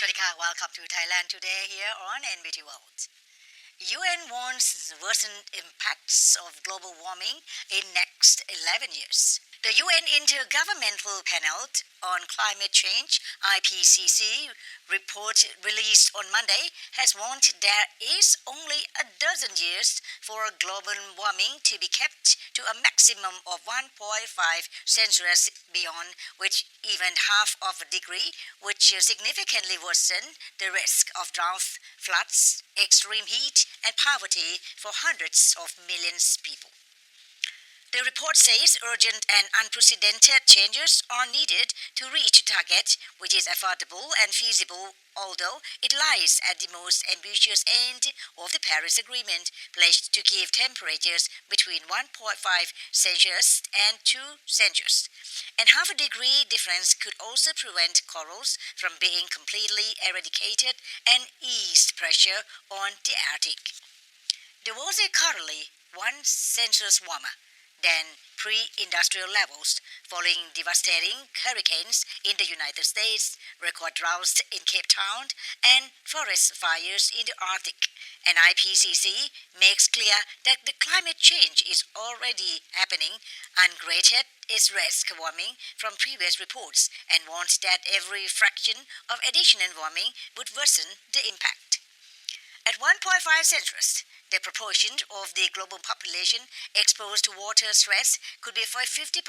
Natarika, welcome to Thailand Today here on NBT World. UN warns worsened impacts of global warming in next 11 years. The UN Intergovernmental Panel on Climate Change (IPCC) report released on Monday has warned there is only a dozen years for global warming to be kept to a maximum of 1.5 Celsius, beyond which even half of a degree, which significantly worsen the risk of drought, floods, extreme heat, and poverty for hundreds of millions of people. The report says urgent and unprecedented changes are needed to reach a target which is affordable and feasible, although it lies at the most ambitious end of the Paris Agreement, pledged to keep temperatures between 1.5 Celsius and 2 Celsius. And half a degree difference could also prevent corals from being completely eradicated and ease pressure on the Arctic. The world is currently 1 Celsius warmer than pre-industrial levels, following devastating hurricanes in the United States, record droughts in Cape Town, and forest fires in the Arctic. And IPCC makes clear that the climate change is already happening, ungraded its risk warming from previous reports, and warns that every fraction of additional warming would worsen the impact. At 1.5 Celsius, the proportion of the global population exposed to water stress could be 50%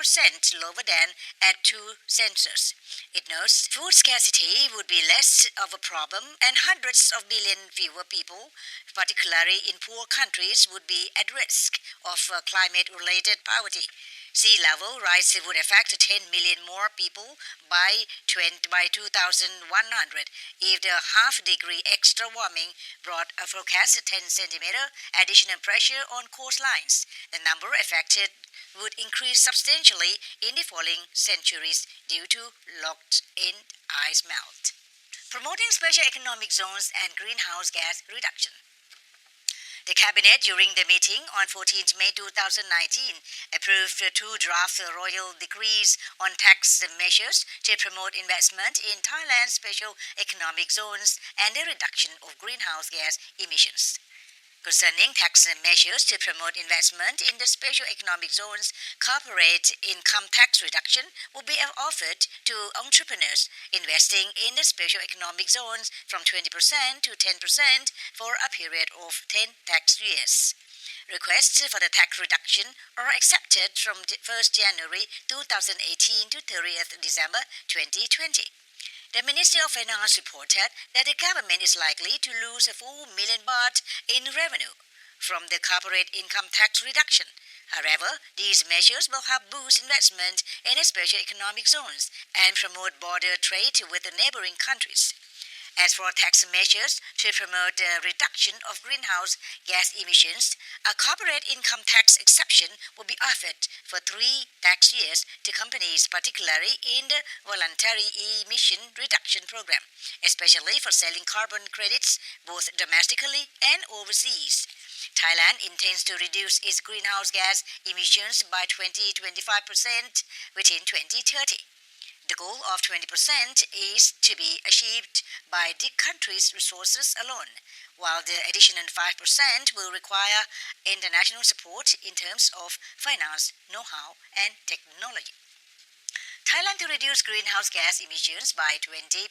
lower than at 2 Celsius. It notes food scarcity would be less of a problem, and hundreds of millions fewer people, particularly in poor countries, would be at risk of climate-related poverty. Sea level rise would affect 10 million more people by 2100 if the half-degree extra warming brought a forecasted 10 centimeter additional pressure on coastlines. The number affected would increase substantially in the following centuries due to locked-in ice melt. Promoting special economic zones and greenhouse gas reduction. The Cabinet, during the meeting on 14 May 2019, approved two draft royal decrees on tax measures to promote investment in Thailand's special economic zones and the reduction of greenhouse gas emissions. Concerning tax measures to promote investment in the special economic zones, corporate income tax reduction will be offered to entrepreneurs investing in the special economic zones from 20% to 10% for a period of 10 tax years. Requests for the tax reduction are accepted from 1st January 2018 to 30th December 2020. The Ministry of Finance reported that the government is likely to lose 4 million baht in revenue from the corporate income tax reduction. However, these measures will help boost investment in the special economic zones and promote border trade with the neighboring countries. As for tax measures to promote the reduction of greenhouse gas emissions, a corporate income tax exception will be offered for 3 tax years to companies, particularly in the voluntary emission reduction program, especially for selling carbon credits both domestically and overseas. Thailand intends to reduce its greenhouse gas emissions by 20-25% within 2030. The goal of 20% is to be achieved by the country's resources alone, while the additional 5% will require international support in terms of finance, know-how, and technology. Thailand to reduce greenhouse gas emissions by 20%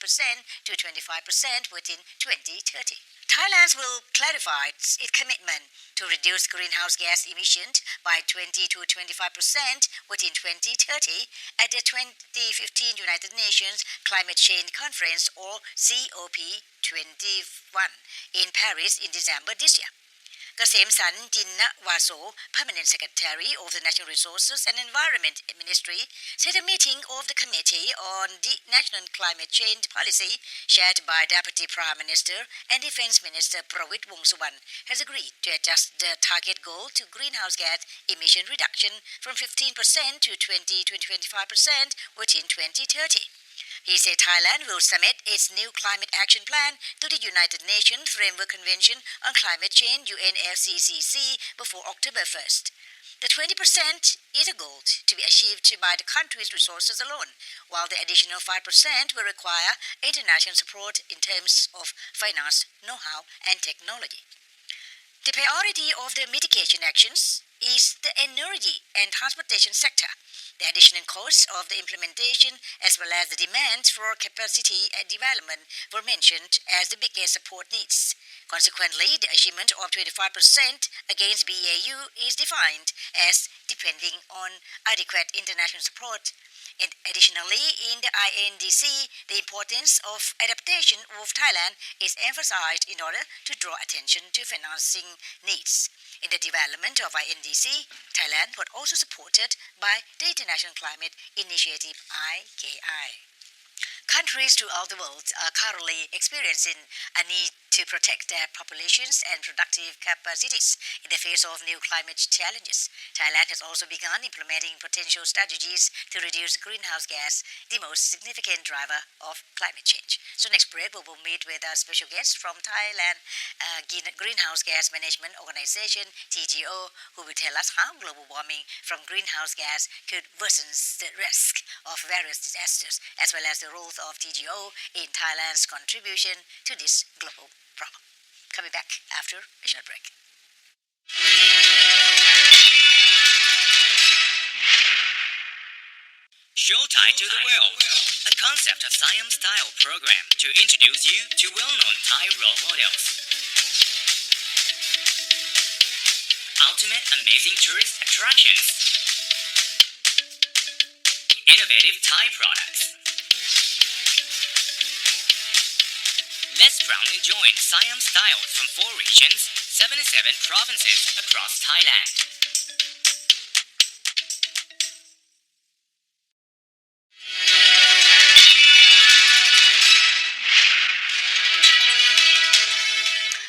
to 25% within 2030. Thailand will clarify its commitment to reduce greenhouse gas emissions by 20 to 25% within 2030 at the 2015 United Nations Climate Change Conference, or COP21, in Paris in December this year. Ghasem-san Jinnawatso, Permanent Secretary of the National Resources and Environment Ministry, said a meeting of the Committee on the National Climate Change Policy, chaired by Deputy Prime Minister and Defence Minister Prawit Wongsuwan, has agreed to adjust the target goal to greenhouse gas emission reduction from 15% to 20-25% within 2030. He said Thailand will submit its new climate action plan to the United Nations Framework Convention on Climate Change (UNFCCC) before October 1st. The 20% is a goal to be achieved by the country's resources alone, while the additional 5% will require international support in terms of finance, know-how, and technology. The priority of the mitigation actions is the energy and transportation sector. The additional costs of the implementation as well as the demands for capacity development were mentioned as the biggest support needs. Consequently, the achievement of 25% against BAU is defined as depending on adequate international support. And additionally, in the INDC, the importance of adaptation of Thailand is emphasized in order to draw attention to financing needs. In the development of INDC, Thailand was also supported by the International Climate Initiative IKI. Countries throughout the world are currently experiencing a need to protect their populations and productive capacities in the face of new climate challenges. Thailand has also begun implementing potential strategies to reduce greenhouse gas, the most significant driver of climate change. So next break, we will meet with a special guest from Thailand Greenhouse Gas Management Organization, TGO, who will tell us how global warming from greenhouse gas could worsen the risk of various disasters, as well as the role of TGO in Thailand's contribution to this global problem. Coming back after a short break. Show Thai to the world, a concept of Siam-style program to introduce you to well-known Thai role models. Ultimate amazing tourist attractions. Innovative Thai products. Let's proudly join Siam styles from 4 regions, 77 provinces across Thailand.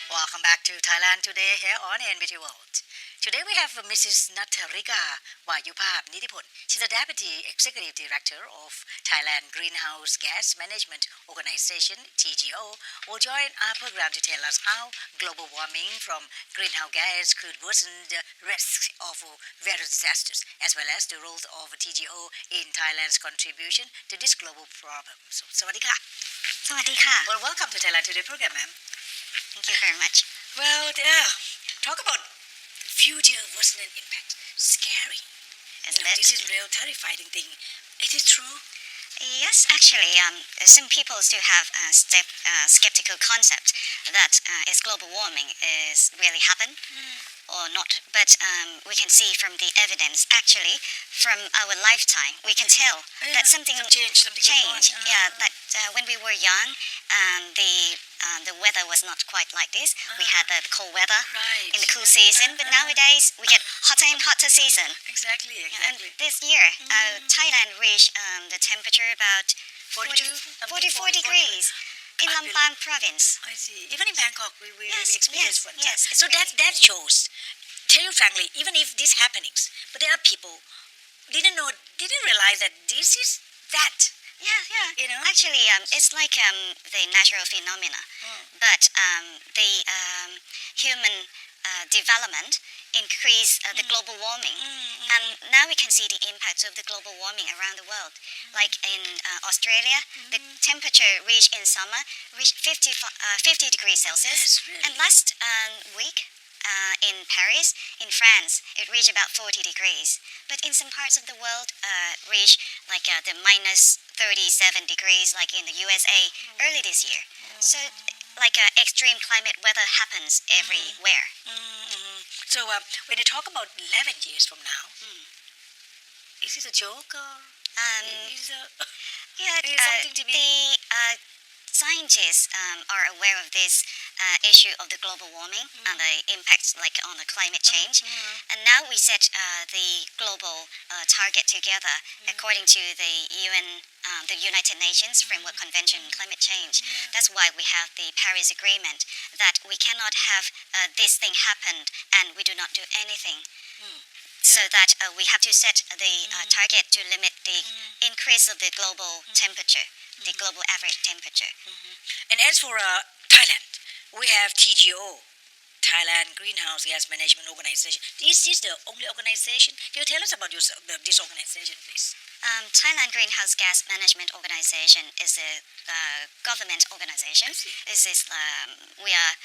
Welcome back to Thailand Today here on NBT World. Today we have Mrs. Natarika Wayuparb Nitiphon. She's the Deputy Executive Director of Thailand Greenhouse Gas Management Organization, TGO, will join our program to tell us how global warming from greenhouse gas could worsen the risks of various disasters, as well as the role of TGO in Thailand's contribution to this global problem. So, Sawadika. Sawadika. Well, welcome to Thailand Today program, ma'am. Thank you very much. Well, talk about future worsening impact. Scary. Isn't it? This is a real terrifying thing. It is true. Yes, actually, some people still have a skeptical concept that is global warming is really happen or not. But we can see from the evidence, actually, from our lifetime, we can tell that something changed. Yeah, that when we were young, the weather was not quite like this. We had the cold weather in the cool season, but nowadays we get hotter and hotter season. Exactly. And this year, Thailand reached the temperature about 44 degrees in Lampang province. I see. Even in Bangkok, we experienced one. Yes. So that shows. Tell you frankly, even if these happenings, but there are people didn't realize that this is that. Yeah. You know? Actually, it's like the natural phenomena, but the human development increase the global warming, and now we can see the impacts of the global warming around the world. Like in Australia, the temperature in summer reached 50 degrees Celsius, Yes, really? and last week in Paris, in France, it reached about 40 degrees. But in some parts of the world, reached like the minus 37 degrees, like in the USA early this year. So, like extreme climate weather happens everywhere. So when you talk about 11 years from now, is this a joke or is it something to be? The scientists are aware of this issue of the global warming and the impacts like on the climate change, and now we set the global target together according to the UN, the United Nations Framework Convention on Climate Change. That's why we have the Paris Agreement, that we cannot have this thing happen and we do not do anything. So that we have to set the target to limit the increase of the global temperature, the global average temperature. And as for Thailand, we have TGO, Thailand Greenhouse Gas Management Organization. Is this the only organization? Can you tell us about this organization, please? Thailand Greenhouse Gas Management Organization is a government organization. This is we are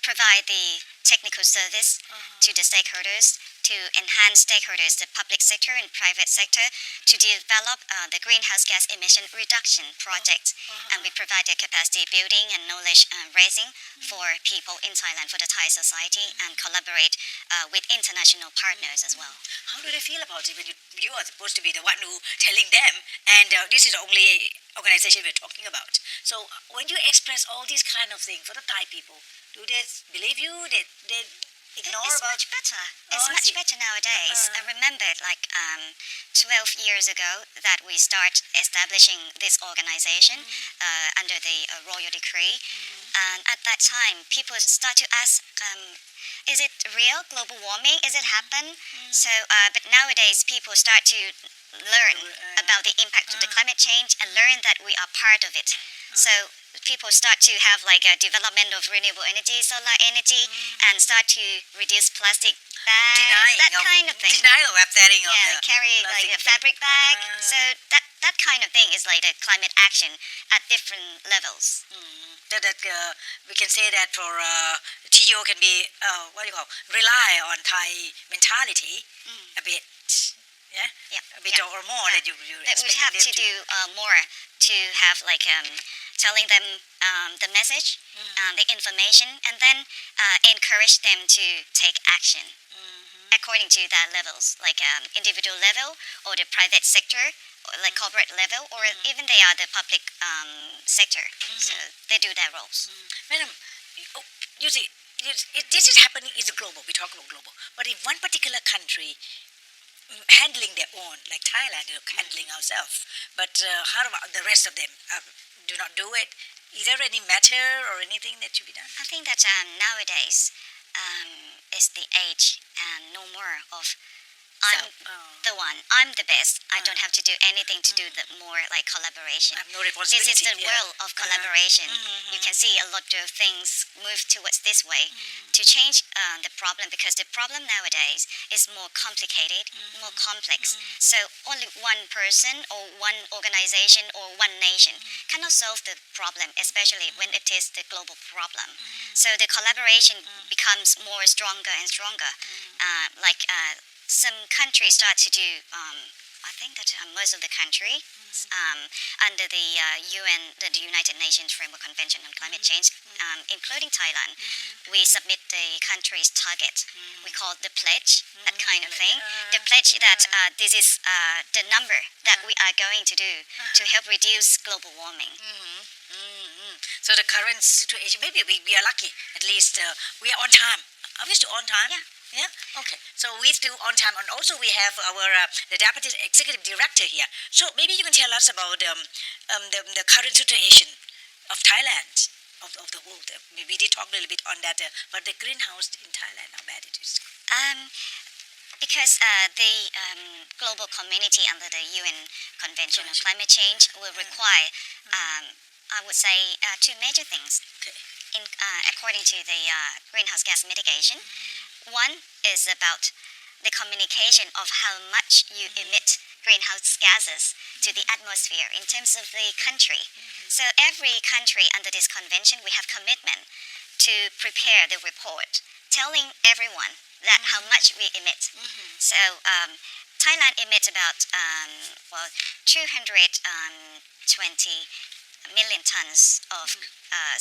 provide the technical service to the stakeholders to enhance stakeholders, the public sector and private sector, to develop the greenhouse gas emission reduction project, and we provide the capacity building and knowledge raising for people in Thailand, for the Thai society, and collaborate with international partners as well. How do they feel about it when you are supposed to be the one who telling them, and this is the only organization we're talking about? So when you express all these kind of things for the Thai people, do they believe you? They ignore it's about? much better. It's much better nowadays. I remember 12 years ago that we start establishing this organization under the royal decree, and at that time people start to ask, is it real, global warming? Is it happen? So, but nowadays people start to learn about the impact of the climate change and learn that we are part of it. So people start to have a development of renewable energy, solar energy, and start to reduce plastic bags, that kind of thing. Denial of setting of the carry a fabric bag. So that kind of thing is like the climate action at different levels. That we can say that for TGO can be rely on Thai mentality a bit. A bit or more that you that we have to do more to have telling them the message, the information, and then encourage them to take action according to their levels, individual level or the private sector, or corporate level, or even they are the public sector. So they do their roles. Madam, you see, this is happening is global. We talk about global, but if one particular country handling their own, like Thailand, handling ourselves. But how about the rest of them? Do not do it. Is there any matter or anything that should be done? I think that nowadays is the age and no more of I'm the one. I'm the best. I don't have to do anything to do the more collaboration. I have no responsibility. This is the world of collaboration. You can see a lot of things move towards this way to change the problem, because the problem nowadays is more complicated, more complex. So only one person or one organization or one nation cannot solve the problem, especially when it is the global problem. So the collaboration becomes more stronger and stronger. Some countries start to do, I think that most of the country, under the UN, the United Nations Framework Convention on Climate Change, including Thailand, we submit the country's target. We call it the pledge, that kind of thing. The pledge that this is the number that we are going to do to help reduce global warming. So the current situation, maybe we are lucky. At least we are on time. Are we still on time? Yeah. Okay. So we still on time, and also we have our the deputy executive director here. So maybe you can tell us about the current situation of Thailand, of the world. Maybe they talk a little bit on that, but the greenhouse in Thailand, how bad it is. Because the global community under the UN Convention on Climate Change will require, I would say, two major things. Okay. According to the greenhouse gas mitigation. One is about the communication of how much you emit greenhouse gases to the atmosphere in terms of the country. So every country under this convention, we have commitment to prepare the report telling everyone that how much we emit. So Thailand emits about 220 million tons of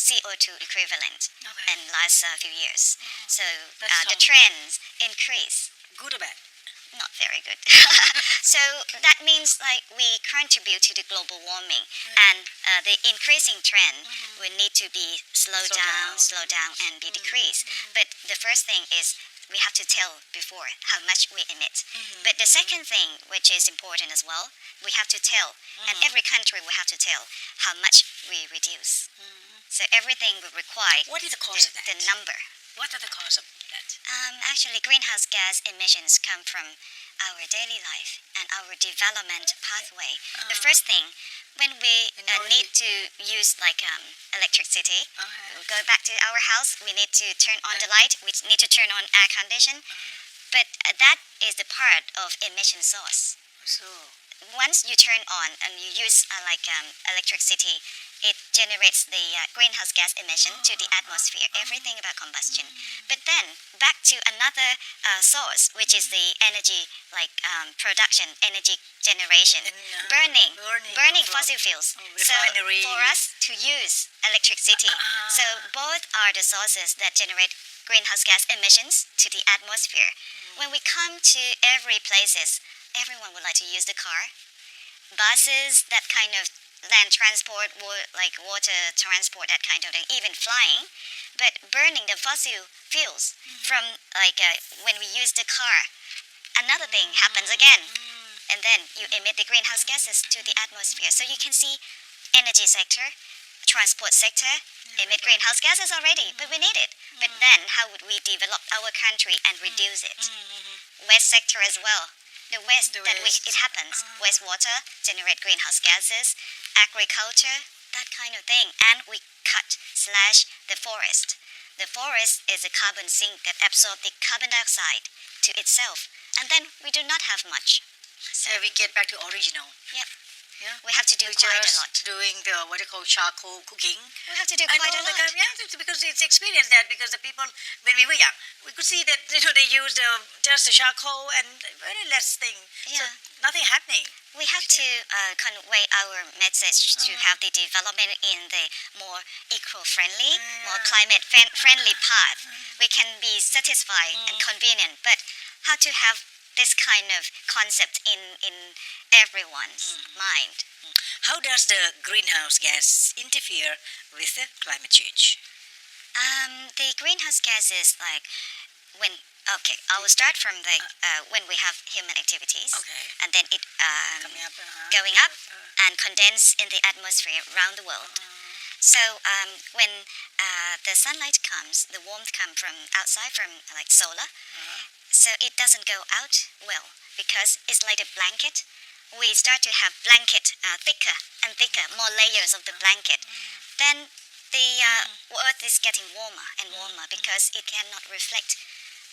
CO2 equivalent in the last few years. So the trends increase. Good or bad? Not very good. So that means we contribute to the global warming, and the increasing trend will need to be slow down and be decreased. But the first thing is we have to tell before how much we emit. But the second thing, which is important as well, we have to tell, and every country will have to tell how much we reduce. So everything will require What is the cause of that? the number. What are the cause of that? Actually, greenhouse gas emissions come from our daily life and our development pathway. The first thing, when we And how need to use like electricity, we go back to our house, we need to turn on the light, we need to turn on air condition, but that is the part of emission source. So, Once you turn on and you use electricity, it generates the greenhouse gas emission to the atmosphere, everything about combustion. But then back to another source, which is the energy production, energy generation, burning fossil fuels. So refinery. for us to use electricity, so both are the sources that generate greenhouse gas emissions to the atmosphere. When we come to every places, everyone would like to use the car, buses, that kind of land transport, like water transport, that kind of thing, even flying. But burning the fossil fuels from when we use the car, another thing happens again, and then you emit the greenhouse gases to the atmosphere. So you can see energy sector, transport sector emit greenhouse gases already, but we need it. But then how would we develop our country and reduce it? Waste sector as well. The waste it happens. Wastewater generate greenhouse gases, agriculture, that kind of thing. And we slash the forest. The forest is a carbon sink that absorbs the carbon dioxide to itself. And then we do not have much. so we get back to original. Yep. Yeah. We have to do We're quite a just lot. doing the what you call charcoal cooking. We have to do I quite know a lot. because it's experienced that because the people when we were young, we could see that they used just the charcoal and very less thing. So Yeah. nothing happening. We have to convey our message to have the development in the more eco-friendly, more climate-friendly path. We can be satisfied and convenient, but how to have this kind of concept in everyone's mind. How does the greenhouse gas interfere with the climate change? The greenhouse gases, when I will start from the when we have human activities, Okay. and then it Coming up, going up and condense in the atmosphere around the world. So when the sunlight comes, the warmth comes from outside, from like solar. So it doesn't go out well because it's like a blanket. We start to have blanket thicker and thicker, more layers of the blanket. Then the earth is getting warmer and warmer because it cannot reflect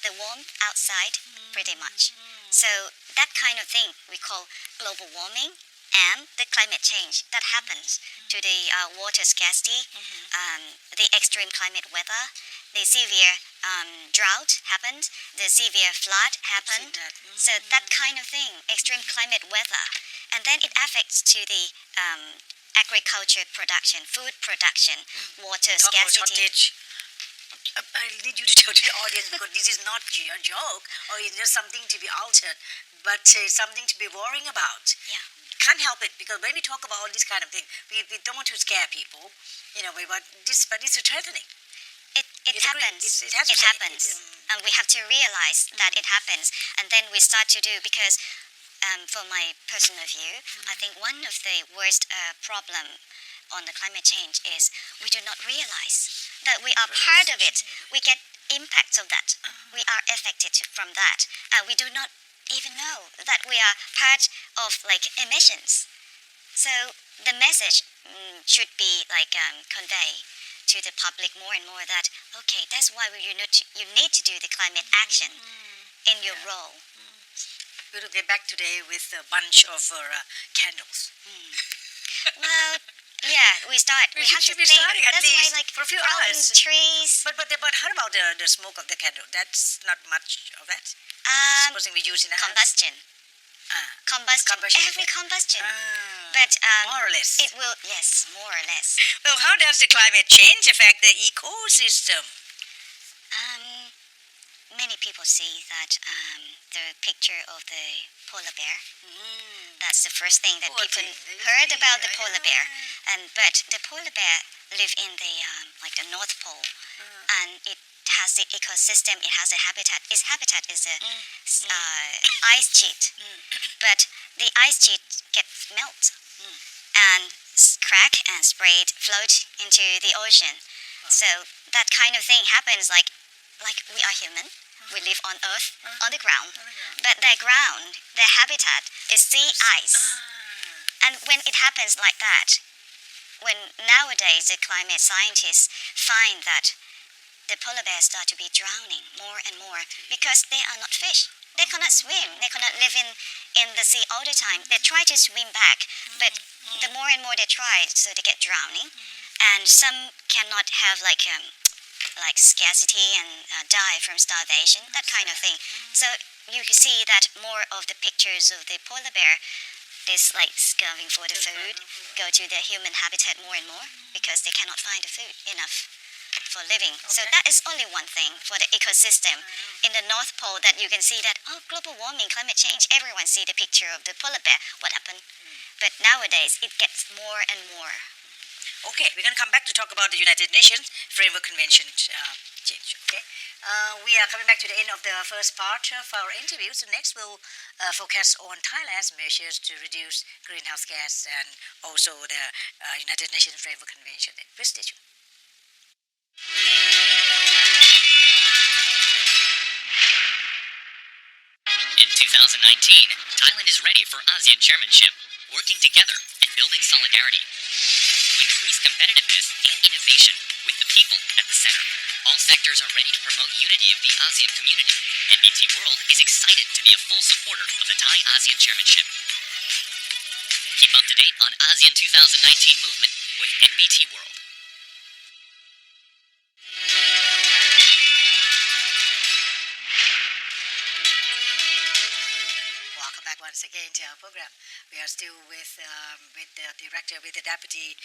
the warmth outside pretty much. So that kind of thing we call global warming and the climate change that happens to the water scarcity, the extreme climate weather, the severe drought happened, the severe flood happened. that. So that kind of thing, extreme climate weather, and then it affects to the agriculture production, food production, water Talk about scarcity. shortage. I need you to tell to the audience because this is not a joke or it's just something to be altered, but something to be worrying about. Yeah. Can't help it because when we talk about all this kind of thing, we don't want to scare people, but it's threatening. It It's a great- happens. it has to It say it. happens. And we have to realize that it happens. And then we start to do, because for my personal view, I think one of the worst problem on the climate change is we do not realize that we are part of it. We get impacts of that. We are affected from that. And we do not even know that we are part of emissions. So the message should be convey to the public more and more that okay, that's why you need to do the climate action in your role. We're going to get back today with a bunch of candles. Well, yeah, we start. We have should to be think. starting at That's least why for a few growing hours. trees. But how about the smoke of the candle? That's not much of that. Supposing we use in the house. Combustion. Combustion. Combustion. Every combustion. Ah, But more or less. it will, yes, more or less. Well, how does the climate change affect the ecosystem? Many people see that the picture of the polar bear. That's the first thing that Poor people thing. They heard see, about the yeah, polar yeah. bear. But the polar bear live in the the North Pole, and it has the ecosystem. It has a habitat. Its habitat is a ice sheet, but the ice sheet gets melt and crack and sprayed, float into the ocean. So that kind of thing happens like we are human. We live on Earth, on the ground. But their ground, their habitat is sea ice. And when it happens like that, when nowadays the climate scientists find that the polar bears start to be drowning more and more because they are not fish. They cannot swim. They cannot live in the sea all the time. They try to swim back, but the more and more they try, so they get drowning. And some cannot have like scarcity and die from starvation, that kind of thing. So you can see that more of the pictures of the polar bear is like scurrying for the food, go to their human habitat more and more because they cannot find the food enough for living. So that is only one thing for the ecosystem. In the North Pole that you can see that, global warming, climate change, everyone see the picture of the polar bear, what happened. But nowadays it gets more and more. Okay, we're going to come back to talk about the United Nations Framework Convention change. Okay, we are coming back to the end of the first part of our interview. So next we'll focus on Thailand's measures to reduce greenhouse gas and also the United Nations Framework Convention. Please stay tuned. In 2019, Thailand is ready for ASEAN chairmanship, working together and building solidarity to increase competitiveness and innovation with the people at the center. All sectors are ready to promote unity of the ASEAN community. NBT World is excited to be a full supporter of the Thai ASEAN chairmanship. Keep up to date on ASEAN 2019 movement with NBT World. Welcome back once again to our program. We are still with the deputy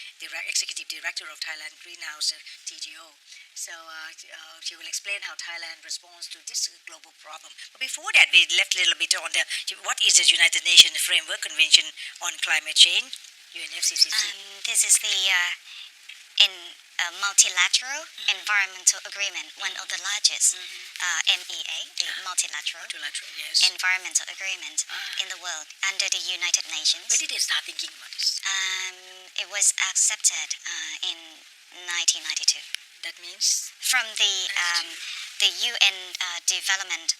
executive director of Thailand Greenhouse TGO. So she will explain how Thailand responds to this global problem. But before that, we left a little bit on what is the United Nations Framework Convention on Climate Change, UNFCCC. This is the multilateral environmental agreement, one of the largest MEA, the multilateral Yes. environmental agreement in the world under the United Nations. Where did they start thinking about this? It was accepted in 1992 That means from the UN Development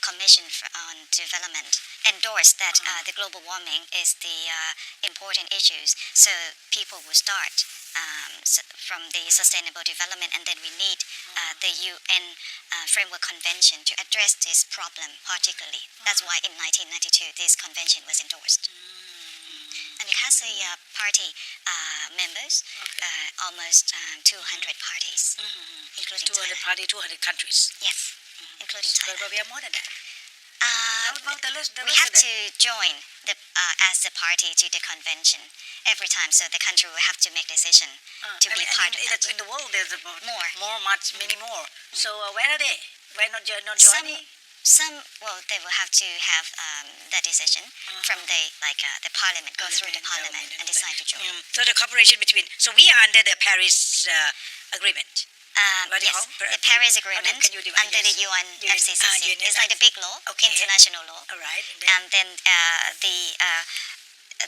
Commission on Development endorsed that the global warming is the important issues. So people will start from the sustainable development, and then we need the UN Framework Convention to address this problem particularly. That's why in 1992 this convention was endorsed. And it has a party members, almost 200 parties, including 200 Thailand. parties, 200 countries. Yes, including But Thailand. we are more than that. How about the rest We of have that? to join as the party to the convention every time, so the country will have to make decision to be part of that. In the world, there's about many more. So where are they? Why not joining? They will have to have that decision from the parliament, go through the parliament and decide to join. So the cooperation between. So we are under the Paris Agreement. What do you Yes, call? the Paris Agreement Can you divide? under the UNFCCC is like the big law, international law. All right. And then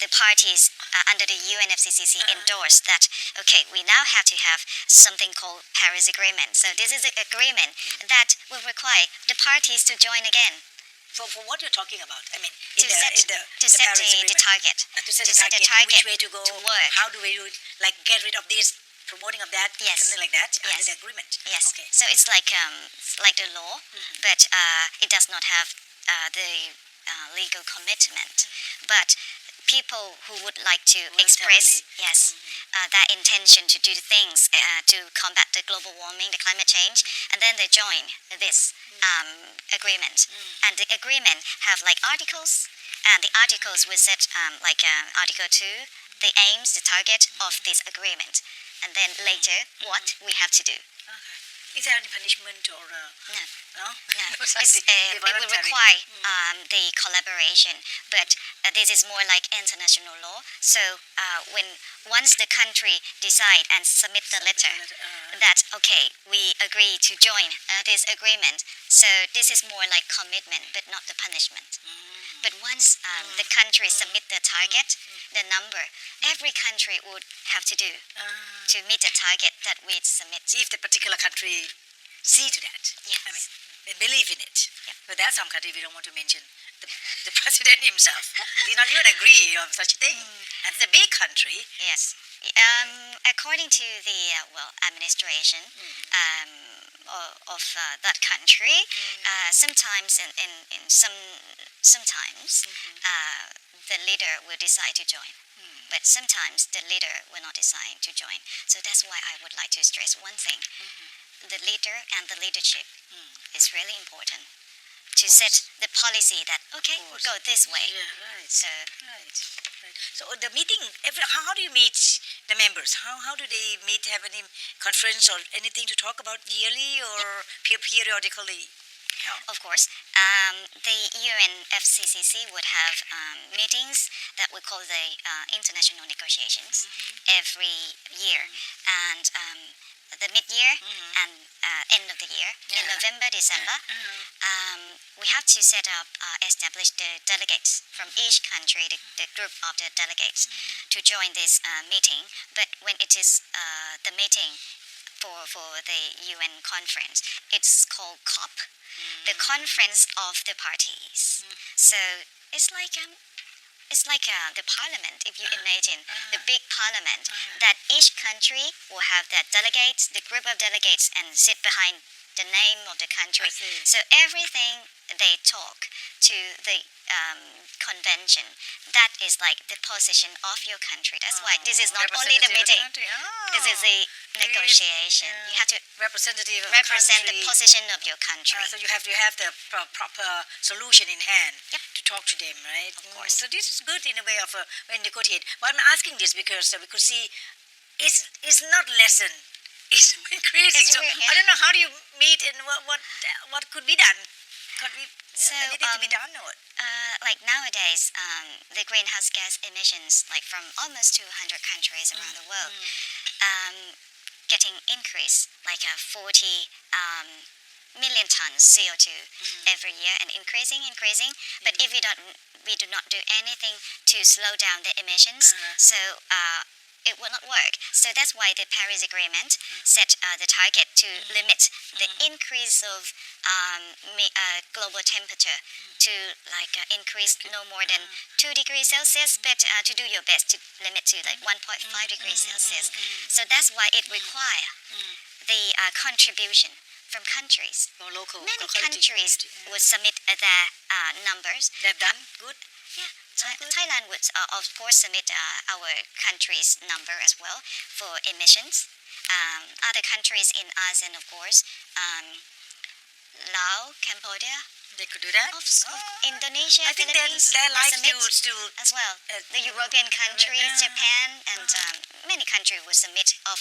the parties under the UNFCCC endorsed that, okay, we now have to have something called Paris Agreement. So this is an agreement that will require the parties to join again. For what you're talking about, I mean, To set Paris the Agreement. target. To set To set the the target, target which way to go, to work. how do we get rid of this, promoting of that, Yes. something like that, under Yes. the agreement. Yes. Okay. So it's like the law, but it does not have the legal commitment. But people who would like to express that intention to do things to combat the global warming, the climate change, and then they join this agreement. And the agreement have like articles, and the articles will set Article 2, the aims, the target of this agreement, and then later what we have to do. Is there any punishment or No. no? No, It's it will require the collaboration, but this is more like international law. So once the country decide and submit the letter that okay, we agree to join this agreement, so this is more like commitment, but not the punishment. But once the country submit the target, the number, every country would have to do to meet the target that we submit. If the particular country see to that, Yes. I mean, they believe in it. Yep. But there are some countries we don't want to mention the president himself did not even agree on such a thing. And it's a big country. Yes. According to the administration of that country, sometimes in sometimes the leader will decide to join, but sometimes the leader will not decide to join. So that's why I would like to stress one thing: the leader and the leadership is really important to set the policy that okay, we'll go this way. Yeah, right. So Right. So the meeting, how do you meet the members? How do they meet? Have any conference or anything to talk about yearly or periodically? How? of course, the UNFCCC would have meetings that we call the international negotiations every year, and the mid-year and end of the year in Yeah. November, December. We have to set up, establish the delegates from each country, the group of the delegates, to join this meeting. But when it is the meeting for the UN conference, it's called COP, the Conference of the Parties. So it's like the parliament, if you imagine the big parliament, that each country will have their delegates, the group of delegates, and sit behind the name of the country. I see. So everything they talk to the convention, that is like the position of your country. That's why this is not only the Representative of meeting, country. this is the negotiation. You have to Representative of represent the the country. position of your country. So you have to have the proper solution in hand Yep. to talk to them, right? Of course. So this is good in a way of when negotiate. But I'm asking this because we could see it's not lessen. It's increasing. It's So yeah. I don't know how do you meet and what could be done. Could be So, anything to be done or what? Like nowadays, the greenhouse gas emissions, like from almost 200 countries around the world, getting increased, like 40 million tons CO2 every year, and increasing. But if we do not do anything to slow down the emissions, so it will not work. So that's why the Paris Agreement set the target to limit the increase of global temperature to increase no more than 2 degrees Celsius, but to do your best to limit to like 1.5 degrees Celsius. So that's why it requires the contribution from countries. Or local Many locality countries community, would submit their numbers. They've done good. Yeah, Thailand would of course submit our country's number as well for emissions. Other countries in ASEAN, of course, Laos, Cambodia, They could do that. Indonesia, I think Philippines their will life submit still as well. The European countries, Japan, and many countries will submit of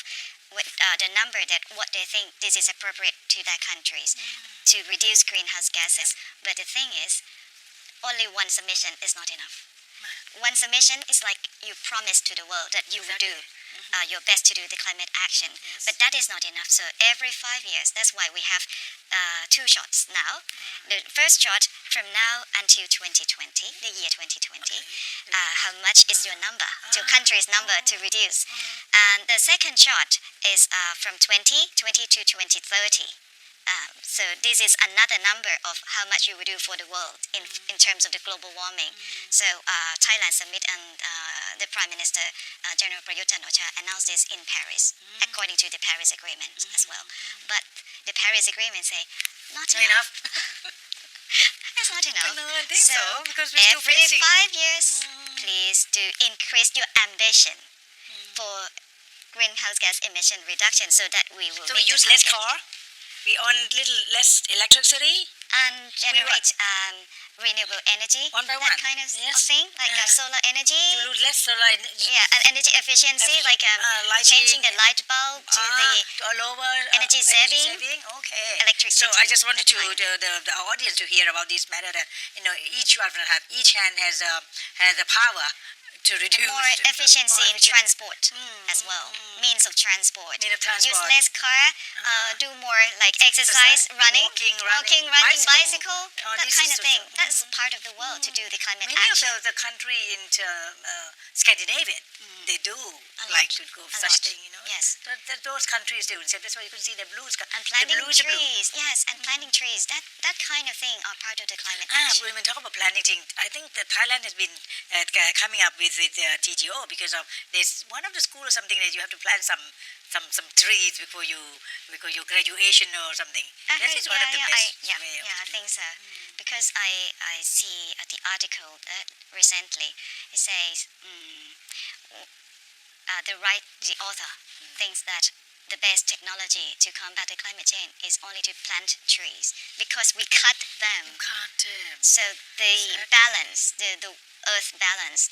with the number that what they think this is appropriate to their countries to reduce greenhouse gases. But the thing is, only one submission is not enough. One submission is like you promise to the world that you will do your best to do the climate action. But that is not enough. So every 5 years, that's why we have 2 shots now. The first shot from now until 2020, the year 2020, how much is your number, your country's number to reduce. And the second shot is from 2020 to 2030. So this is another number of how much you will do for the world in terms of the global warming. So Thailand summit and the Prime Minister General Prayut Chan-o-cha announced this in Paris, according to the Paris Agreement as well. But the Paris Agreement say not enough. It's not enough. No, I think so, because we're still every facing 5 years, please do increase your ambition for greenhouse gas emission reduction, so that we will. So we meet the use less target. car. We earn little less electricity. And generate renewable energy, One by that one. kind of Yes. thing, like solar energy. You lose less solar energy. Yeah, and energy efficiency, like lighting. changing the light bulb to the to a lower energy saving. Okay. Electricity, So I just wanted to that the audience to hear about this matter that each hand has a power to reduce more efficiency in efficient- transport as well, means of transport. Means of transport. Use less car, do more like exercise, running, walking, bicycle, that this kind is of thing. That's part of the world to do the climate Many action. of the country in Scandinavian, they do A like lot. to go A such lot. thing, Yes. Those countries do. So that's why you can see the blues. And planting the blues are blue. trees, yes, and planting trees. That kind of thing are part of the climate Ah, action. when we talk about planting, I think that Thailand has been coming up with TGO because of there's one of the school or something that you have to plant some trees before your graduation or something. That is one of the best way of I to do. think so. Because I see the article recently. It says the author thinks that the best technology to combat the climate change is only to plant trees because we cut them. So the balance, the earth balance,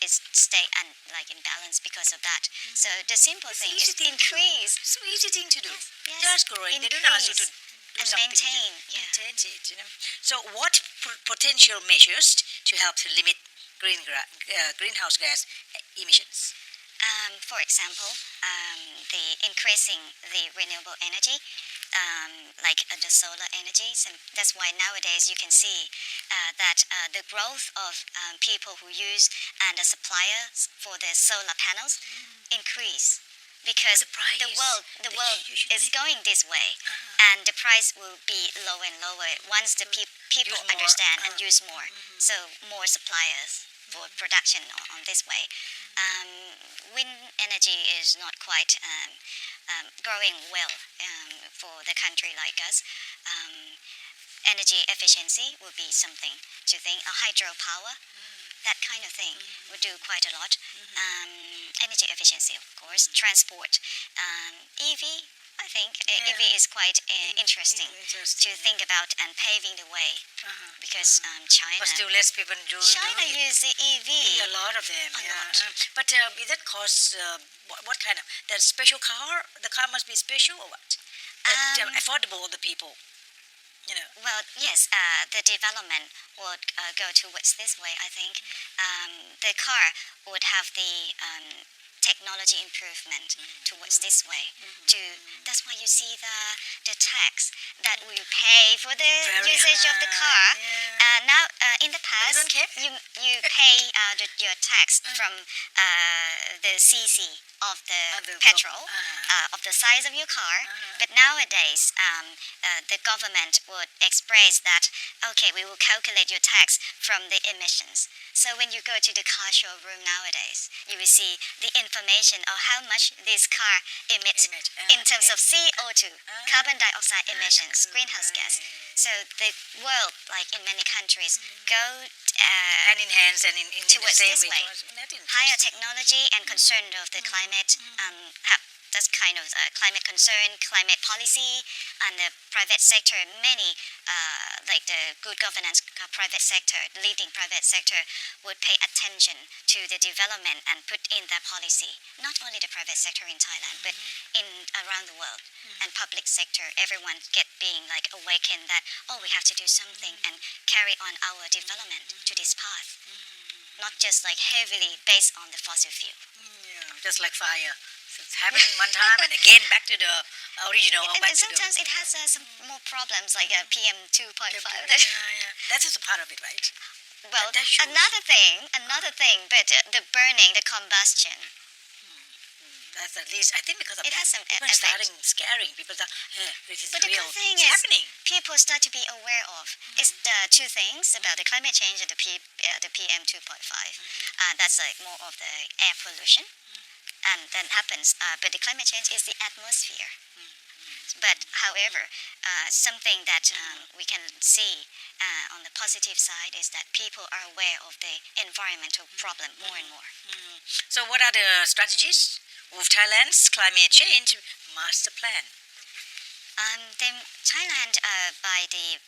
is stay in balance because of that. So the simple It's thing easy is thing to do. increase. So easy thing to do. Yes. Just growing. They don't ask you to do and something maintain. to maintain it. So what potential measures to help to limit greenhouse gas emissions? For example, the increasing the renewable energy, the solar energies, and that's why nowadays you can see that the growth of people who use and the suppliers for the solar panels increase because the world is going this way, and the price will be lower and lower once the people Use more, understand and use more. So more suppliers for production on this way. Wind energy is not quite growing well for the country like us. Energy efficiency would be something to think. Hydropower, that kind of thing would do quite a lot. Energy efficiency, of course. Transport. EV, I think EV is quite interesting to think about and paving the way because China. But still less people do China it. use the EV. A lot of them. A Yeah. lot. But is that cost? What kind of that special car? The car must be special or what? That, affordable to the people. Well, yes, the development would go towards this way, I think. The car would have the technology improvement towards this way. That's why you see the tax that we pay for the Very usage of the car. Now, in the past, don't care? you pay your tax from the cc of the petrol, of the size of your car. But nowadays, the government would express that, okay, we will calculate your tax from the emissions. So when you go to the car showroom nowadays, you will see the information of how much this car emits in terms of CO2, carbon dioxide emissions, greenhouse gas. So the world, like in many countries, go hand in hands and in towards the same this way. Higher technology and concern of the climate, that's kind of climate concern, climate policy, and the private sector. Many, like the good governance private sector, leading private sector, would pay attention to the development and put in that policy. Not only the private sector in Thailand, but in around the world. And public sector, everyone being like awakened that, oh, we have to do something and carry on our development to this path. Not just like heavily based on the fossil fuel. Just like fire. So it's happening one time and again back to the original. And sometimes it has some more problems like PM 2.5. That's just a part of it, right? Well, that shows. another thing, but the burning, the combustion. That's at least, I think because of It that, has some people are effect. starting scaring. People are, this is But the real. good thing It's is, happening. people start to be aware of is the two things about the climate change and the PM 2.5. That's like more of the air pollution, and then happens. But the climate change is the atmosphere. But however, something that we can see on the positive side is that people are aware of the environmental problem more and more. So what are the strategies of Thailand's climate change master plan? Thailand, by the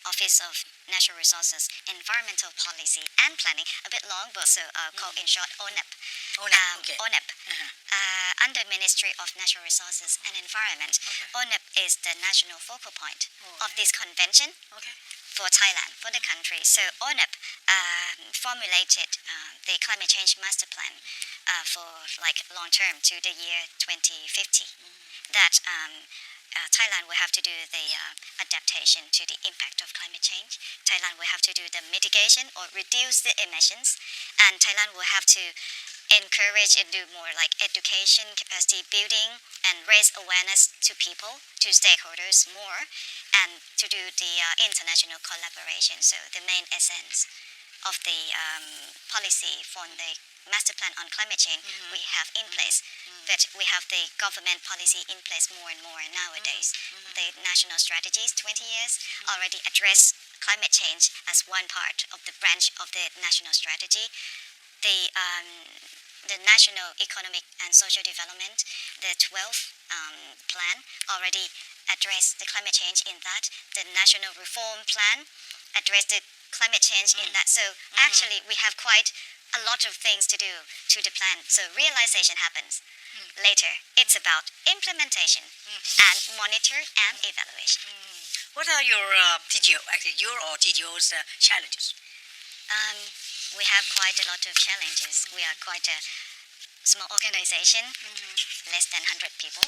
Office of Natural Resources, Environmental Policy and Planning, a bit long, but so called in short ONEP. Okay. ONEP, under Ministry of Natural Resources and Environment. ONEP is the national focal point of this convention for Thailand, for the country. So ONEP formulated the climate change master plan for like long term to the year 2050. That Thailand will have to do the adaptation to the impact of climate change. Thailand will have to do the mitigation or reduce the emissions. And Thailand will have to encourage and do more like education, capacity building, and raise awareness to people, to stakeholders more, and to do the international collaboration. So the main essence of the policy for the master plan on climate change we have in place, but we have the government policy in place more and more nowadays. The national strategies 20 years already address climate change as one part of the branch of the national strategy. The national economic and social development, the 12th plan already addressed the climate change in that. The national reform plan addressed the climate change in that. So actually we have quite a lot of things to do to the plan. So realization happens later. It's about implementation and monitor and evaluation. What are your TGO, actually your or TGO's challenges? We have quite a lot of challenges. We are quite a small organization, less than 100 people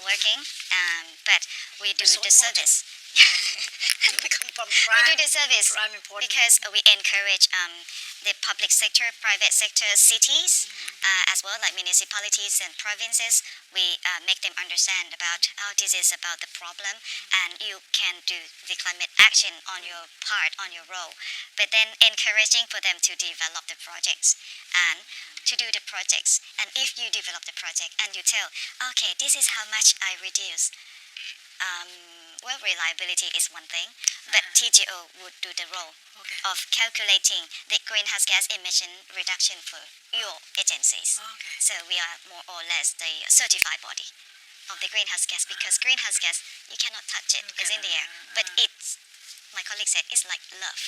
working, but we do so the service. To become from We do the service prime important. because we encourage the public sector, private sector, cities, as well like municipalities and provinces. We make them understand about how this is about the problem, and you can do the climate action on your part, on your role. But then encouraging for them to develop the projects and to do the projects. And if you develop the project and you tell, okay, this is how much I reduce. Well, reliability is one thing, but TGO would do the role of calculating the greenhouse gas emission reduction for your agencies. So we are more or less the certified body of the greenhouse gas, because greenhouse gas, you cannot touch it, it's in the air, but it's, my colleague said, it's like love.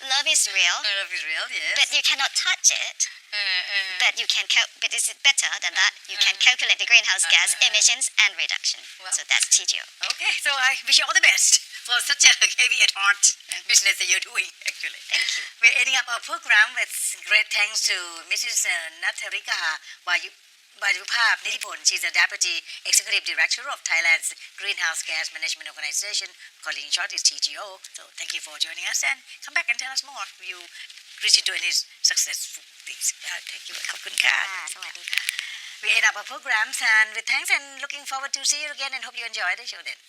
Love is real, Love is real, yes. but you cannot touch it. But you can but it's better than that. You can calculate the greenhouse gas emissions and reduction. So that's TGO. Okay, so I wish you all the best for such a heavy at heart business that you're doing, actually. Thank you. We're ending up our program with great thanks to Mrs. Natarika Wayuparb Nitiphon. She's the Deputy Executive Director of Thailand's Greenhouse Gas Management Organization, called in short is TGO. So thank you for joining us, and come back and tell us more. You reach into any successful things. Thank you. ขอบคุณค่ะ สวัสดีค่ะ We end up our programs and with thanks and looking forward to see you again and hope you enjoy the show then.